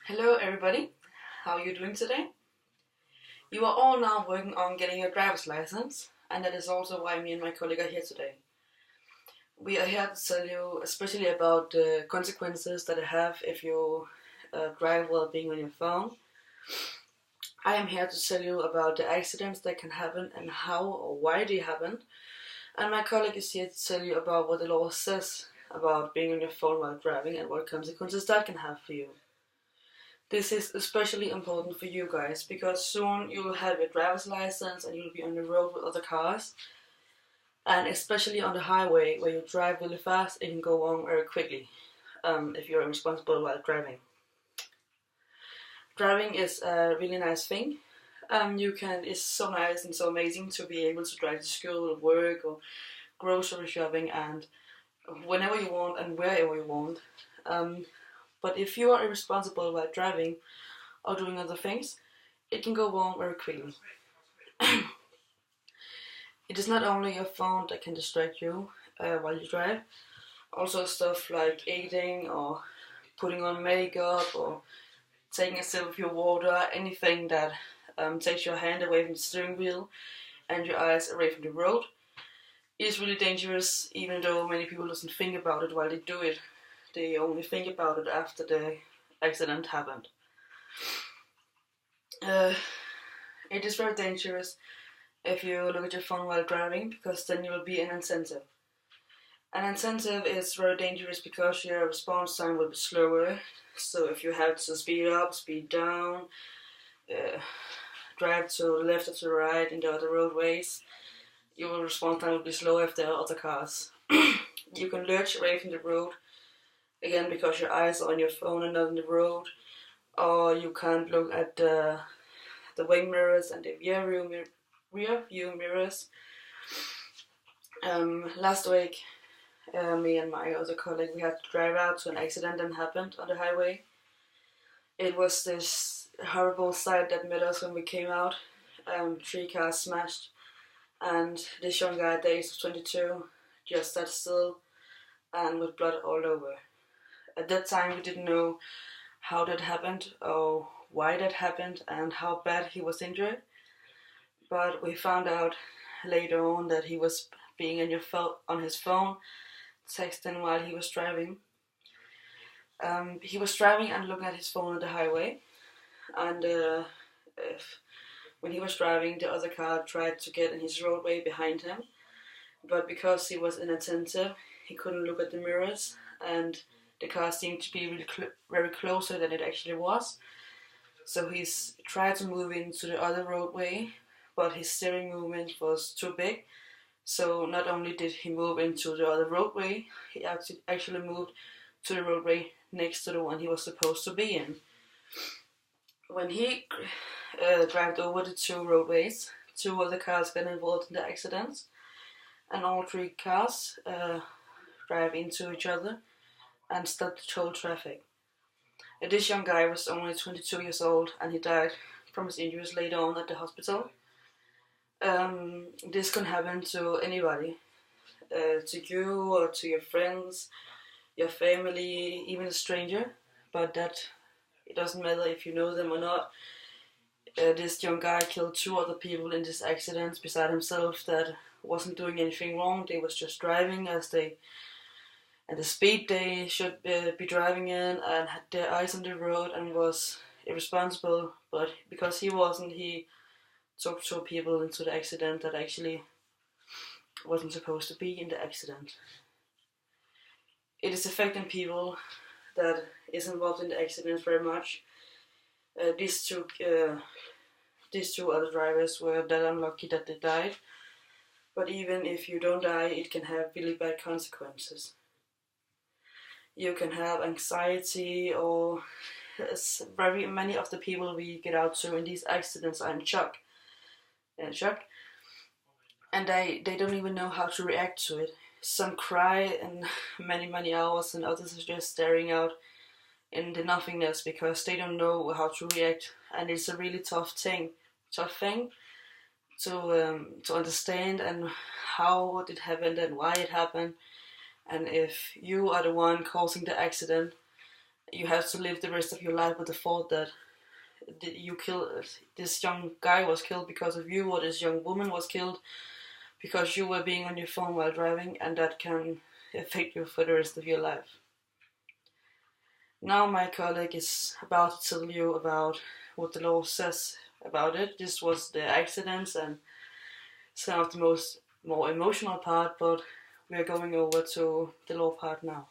Hello everybody, how are you doing today? You are all now working on getting your driver's license, and that is also why me and my colleague are here today. We are here to tell you especially about the consequences that it have if you drive while being on your phone. I am here to tell you about the accidents that can happen and how or why they happen, and my colleague is here to tell you about what the law says about being on your phone while driving and what consequences that can have for you. This is especially important for you guys because soon you will have your driver's license and you'll be on the road with other cars. And especially on the highway where you drive really fast, it can go wrong very quickly if you're irresponsible while driving. Driving is a really nice thing. It's so nice and so amazing to be able to drive to school, work, or grocery shopping, and whenever you want and wherever you want. But if you are irresponsible while driving or doing other things, it can go wrong very quickly. It is not only your phone that can distract you while you drive, also stuff like eating or putting on makeup or taking a sip of your water, anything that takes your hand away from the steering wheel and your eyes away from the road is really dangerous, even though many people doesn't think about it while they do it. They only think about it after the accident happened. It is very dangerous if you look at your phone while driving, because then you will be an incentive. An incentive is very dangerous because your response time will be slower. So if you have to speed up, speed down, drive to the left or to the right in the other roadways, your response time will be slower if there are other cars. You can lurch away from the road, again because your eyes are on your phone and not on the road, or you can't look at the wing mirrors and the rear view mirrors. Last week, me and my other colleague, we had to drive out to an accident that happened on the highway. It was this horrible sight that met us when we came out. 3 cars smashed, and this young guy, at the age of 22, just sat still and with blood all over. At that time we didn't know how that happened or why that happened and how bad he was injured, but we found out later on that he was being on his phone, texting while he was driving. He was driving and looking at his phone on the highway, and when he was driving, the other car tried to get in his roadway behind him, but because he was inattentive, he couldn't look at the mirrors, and the car seemed to be really very closer than it actually was. So he tried to move into the other roadway, but his steering movement was too big. So not only did he move into the other roadway, he actually moved to the roadway next to the one he was supposed to be in. When he drove over the 2 roadways, 2 other cars got involved in the accident, and all 3 cars drive into each other and stopped the whole traffic. This young guy was only 22 years old, and he died from his injuries later on at the hospital. This can happen to anybody, to you or to your friends, your family, even a stranger, but that it doesn't matter if you know them or not. This young guy killed 2 other people in this accident beside himself that wasn't doing anything wrong. They was just driving at the speed they should be driving in, and had their eyes on the road and was irresponsible, but because he wasn't, he took 2 people into the accident that actually wasn't supposed to be in the accident. It is affecting people that is involved in the accident very much. These two other drivers were that unlucky that they died, but even if you don't die, it can have really bad consequences. You can have anxiety, or very many of the people we get out to in these accidents are in shock, and they don't even know how to react to it. Some cry in many hours, and others are just staring out in the nothingness because they don't know how to react, and it's a really tough thing to understand, and how it happened and why it happened. And if you are the one causing the accident, you have to live the rest of your life with the thought that you kill this young guy was killed because of you, or this young woman was killed because you were being on your phone while driving, and that can affect you for the rest of your life. Now my colleague is about to tell you about what the law says about it. This was the accidents and some of the more emotional part, but we are going over to the law part now.